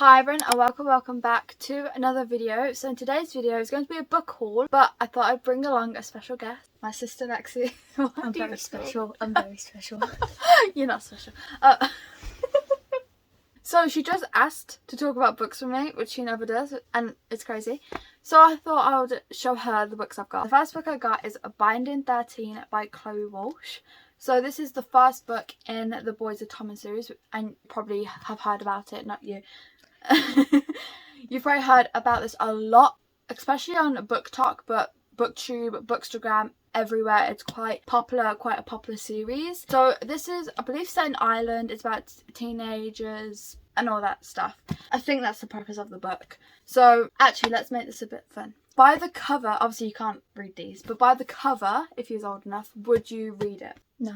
Hi everyone and welcome back to another video. So in today's video is going to be a book haul, but I thought I'd bring along a special guest, my sister Lexi. I'm very special. I'm very special. You're not special. So she just asked to talk about books with me, which she never does, and it's crazy. So I thought I would show her the books I've got. The first book I got is Binding 13 by Chloe Walsh. So this is the first book in the Boys of Tommen series, and you probably have heard about it, not you. You've probably heard about this a lot, especially on BookTok, but BookTube, Bookstagram, everywhere. It's quite popular, quite a popular series. So this is, I believe, set in Ireland. It's about teenagers and all that stuff. I think that's the purpose of the book. So actually, let's make this a bit fun. By the cover, obviously you can't read these, but by the cover, if you're old enough, would you read it? No.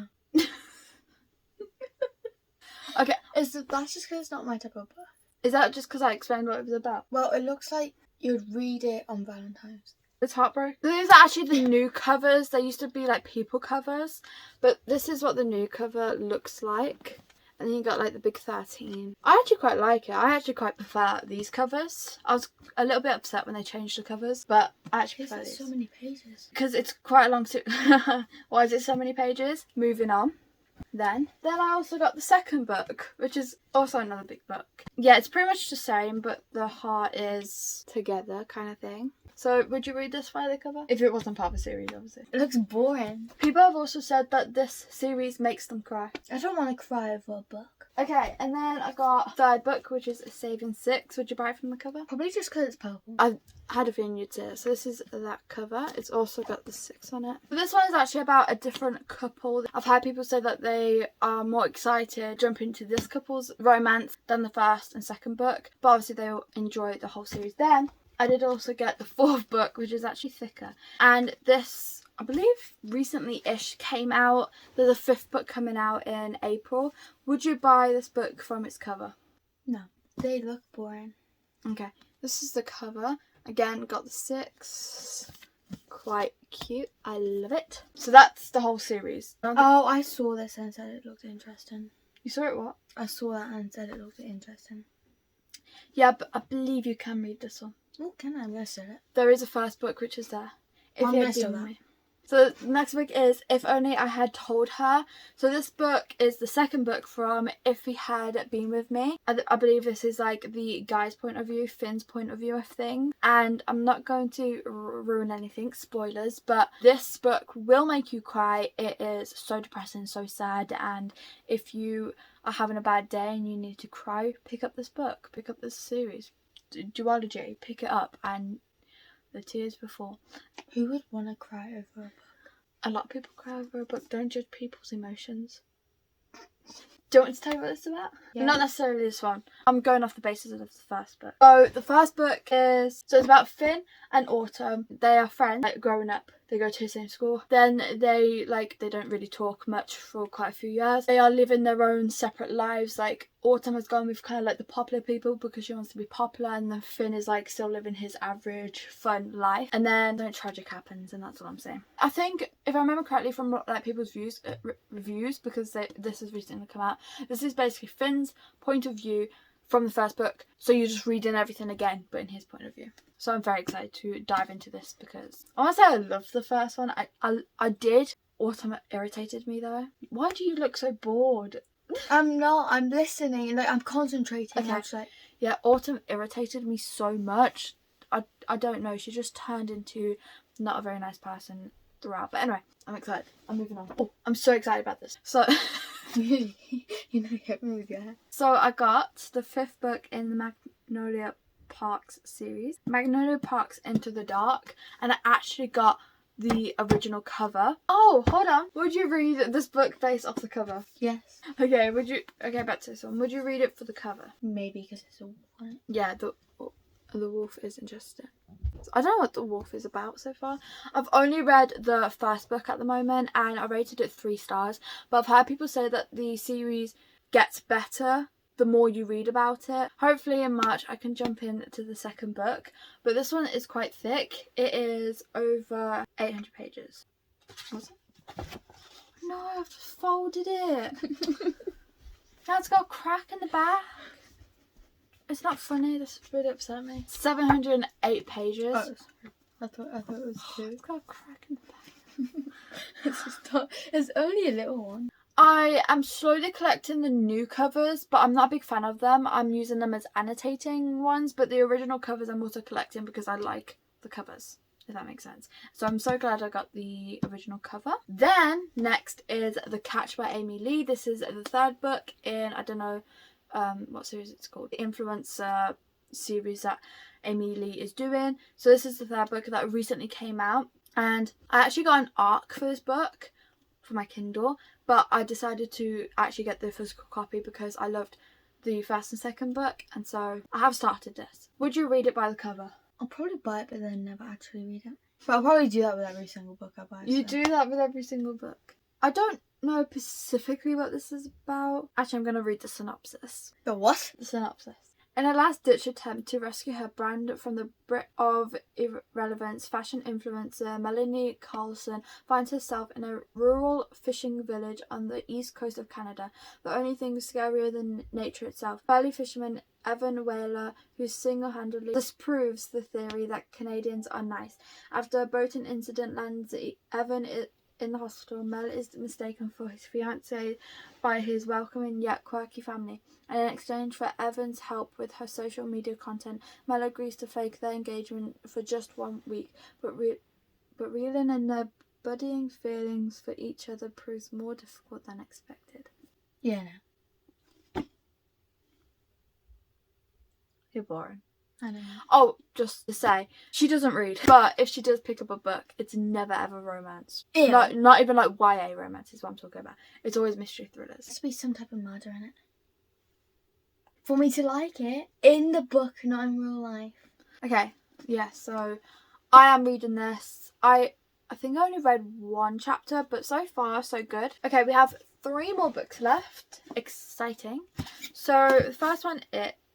Okay. That's just because it's not my type of book. Is that just because I explained what it was about? Well, it looks like you'd read it on Valentine's. It's heartbreak. These are actually the new covers. They used to be like people covers, but this is what the new cover looks like. And then you got like the big 13. I actually quite like it. I actually quite prefer these covers. I was a little bit upset when they changed the covers, but I actually prefer these. So many pages. Because it's quite a long Why is it so many pages? Moving on. Then I also got the second book, which is also another big book. Yeah, it's pretty much the same, but the heart is together kind of thing. So would you read this by the cover? If it wasn't part of a series, obviously. It looks boring. People have also said that this series makes them cry. I don't want to cry over a book. Okay, and then I got a third book, which is Saving Six. Would you buy it from the cover? Probably just because it's purple. I had a feeling you'd say it. So this is that cover. It's also got the 6 on it. But this one is actually about a different couple. I've heard people say that they are more excited to jump into this couple's romance than the first and second book. But obviously they will enjoy the whole series. Then I did also get the 4th book, which is actually thicker. And this, I believe, recently-ish came out. There's a 5th book coming out in April. Would you buy this book from its cover? No. They look boring. Okay. This is the cover. Again, got the 6. Quite cute. I love it. So that's the whole series. Oh, I saw this and said it looked interesting. You saw it what? I saw that and said it looked interesting. Yeah, but I believe you can read this one. Oh, can I? I'm going to steal it. There is a first book which is there. I'm going to steal that. So the next book is If Only I Had Told Her. So this book is the second book from If He Had Been With Me. I believe this is like the guy's point of view, Finn's point of view of things. And I'm not going to ruin anything, spoilers, but this book will make you cry. It is so depressing, so sad, and if you are having a bad day and you need to cry, pick up this book, pick up this series. Duology, pick it up, and the tears before. Who would want to cry over a book? A lot of people cry over a book. Don't judge people's emotions. Do you want me to tell you what this is about? Yeah. Not necessarily this one. I'm going off the basis of the first book. So the first book is, so it's about Finn and Autumn. They are friends, like growing up. They go to the same school. Then they don't really talk much for quite a few years. They are living their own separate lives. Like Autumn has gone with kind of like the popular people because she wants to be popular, and then Finn is like still living his average fun life. And then something tragic happens, and that's what I'm saying. I think if I remember correctly from like people's reviews, because this has recently come out, this is basically Finn's point of view from the first book, so you're just reading everything again but in his point of view. So I'm very excited to dive into this because I want to say I loved the first one. I did. Autumn irritated me though. Why do you look so bored? I'm not. I'm listening. Like I'm concentrating. Okay. Yeah, Autumn irritated me so much. I don't know. She just turned into not a very nice person throughout. But anyway, I'm excited. I'm moving on. Oh, I'm so excited about this. So you know, hit me with your hair. So I got the 5th book in the Magnolia Parks series, Magnolia Parks Into the Dark, and I actually got the original cover. Oh, hold on. Would you read this book based off the cover? Yes. Okay, back to this one. Would you read it for the cover? Maybe because it's a wolf on it. Yeah, the wolf is interesting. I don't know what the wolf is about so far. I've only read the first book at the moment and I rated it 3 stars, but I've heard people say that the series gets better the more you read about it. Hopefully in March I can jump into the second book, but this one is quite thick. It is over 800 pages. What's it? No, I've just folded it. Now it's got a crack in the back. It's not funny. This really upset me. 708 pages. Oh, sorry. I thought it was 2. It's got a crack in the back. It's only a little one. I am slowly collecting the new covers, but I'm not a big fan of them. I'm using them as annotating ones, but the original covers I'm also collecting because I like the covers, if that makes sense. So I'm so glad I got the original cover. Then next is The Catch by Amy Lee. This is the 3rd book in, I don't know what series it's called, the influencer series that Amy Lee is doing. So this is the 3rd book that recently came out, and I actually got an ARC for this book for my Kindle, but I decided to actually get the physical copy because I loved the 1st and 2nd book, and so I have started this. Would you read it by the cover? I'll probably buy it but then never actually read it. But I'll probably do that with every single book I buy. You do that with every single book. I don't know specifically what this is about. Actually, I'm going to read the synopsis. The what? The synopsis. In a last-ditch attempt to rescue her brand from the brink of irrelevance, fashion influencer Melanie Carlson finds herself in a rural fishing village on the east coast of Canada. The only thing scarier than nature itself. Burly fisherman Evan Whaler, who single-handedly disproves the theory that Canadians are nice. After a boating incident lands Evan in the hospital, Mel is mistaken for his fiancée by his welcoming yet quirky family, and in exchange for Evan's help with her social media content, Mel agrees to fake their engagement for just 1 week, but reeling in their budding feelings for each other proves more difficult than expected. Yeah, no. You're boring. I don't know. Oh, just to say, she doesn't read, but if she does pick up a book, it's never ever romance. Ew. Not even like YA romance is what I'm talking about. It's always mystery thrillers. There has to be some type of murder in it. For me to like it. In the book, not in real life. Okay, yeah, so I am reading this. I think I only read 1 chapter, but so far, so good. Okay, we have 3 more books left. Exciting. So, the first one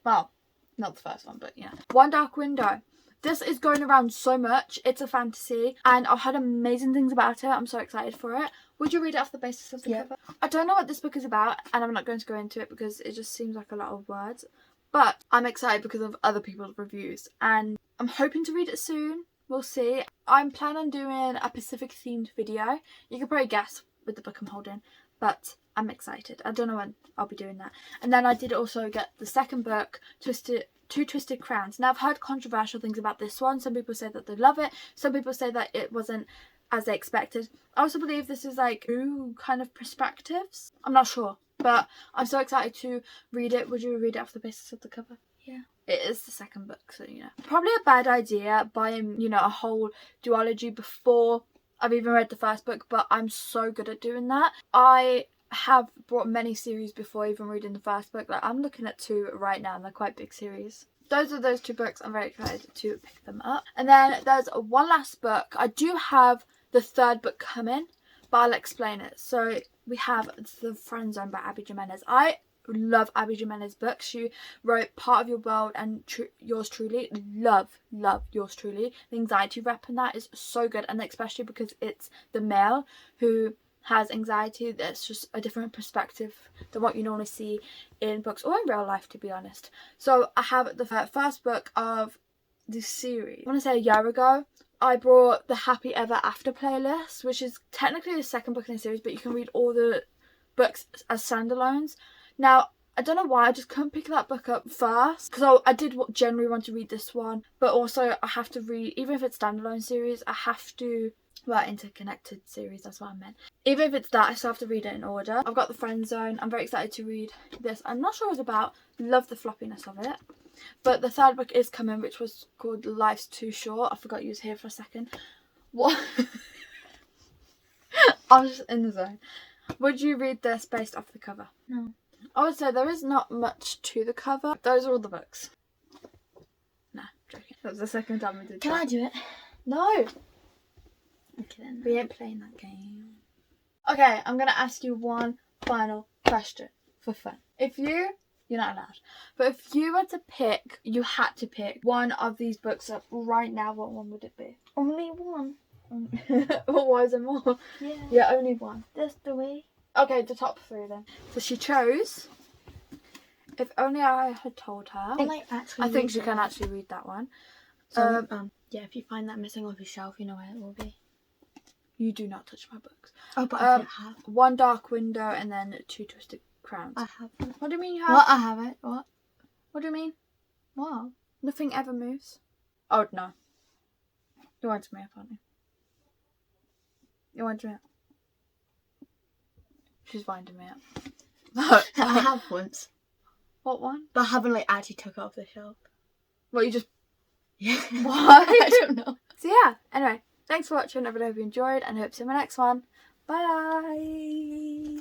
well, not the first one, but yeah. One Dark Window. This is going around so much. It's a fantasy, and I've heard amazing things about it. I'm so excited for it. Would you read it off the basis of the cover? I don't know what this book is about, and I'm not going to go into it because it just seems like a lot of words. But I'm excited because of other people's reviews, and I'm hoping to read it soon. We'll see. I'm planning on doing a Pacific themed video. You can probably guess with the book I'm holding, but I'm excited. I don't know when I'll be doing that. And then I did also get the 2nd book, Two Twisted Crowns. Now, I've heard controversial things about this one. Some people say that they love it. Some people say that it wasn't as they expected. I also believe this is like 2 kind of perspectives. I'm not sure, but I'm so excited to read it. Would you read it off the basis of the cover? Yeah. It is the 2nd book, so you know. Probably a bad idea buying, you know, a whole duology before I've even read the 1st book, but I'm so good at doing that. I have bought many series before even reading the 1st book. Like, I'm looking at 2 right now, and they're quite big series. Those are those 2 books. I'm very excited to pick them up. And then there's one last book. I do have the 3rd book coming, but I'll explain it. So we have The Friend Zone by Abby Jimenez. I love Abby Jimenez books. She wrote Part of Your World and Yours Truly. Love Yours Truly. The anxiety rep in that is so good, and especially because it's the male who has anxiety. That's just a different perspective than what you normally see in books or in real life, to be honest. So I have the 1st book of this series. I want to say a year ago, I brought the Happy Ever After playlist, which is technically the 2nd book in the series, but you can read all the books as standalones. Now, I don't know why I just couldn't pick that book up first, because I did generally want to read this one, but also I have to read, even if it's standalone series, I have to, well, interconnected series, that's what I meant. Even if it's that, I still have to read it in order. I've got The Friend Zone. I'm very excited to read this. I'm not sure what it's about. Love the floppiness of it. But the 3rd book is coming, which was called Life's Too Short. I forgot you was here for a second. What? I was just in the zone. Would you read this based off the cover? No. I would say there is not much to the cover. Those are all the books. Nah, joking. That was the 2nd time we did that. Can I do it? No. Okay then. We ain't playing that game. Okay, I'm going to ask you one final question for fun. You're not allowed, but if you were to pick, you had to pick one of these books up right now, what one would it be? Only one. Why is there more? Yeah, only one. That's the way. Okay, the top 3 then. So she chose If only I had told her. I think she can actually read that one. So, yeah, if you find that missing off your shelf, you know where it will be. You do not touch my books. Oh, but I don't have. One Dark Window and then Two Twisted Crowns. I have. What do you mean you have? What? I have it. What? What do you mean? What? Nothing ever moves. Oh, no. You're winding me up, aren't you? You're winding me up. She's winding me up. I have once. What one? But I haven't, like, actually took it off the shelf. Well, you just... Yeah. What? I don't know. So, yeah. Anyway, thanks for watching. I really hope you enjoyed and I hope to see you in my next one. Bye.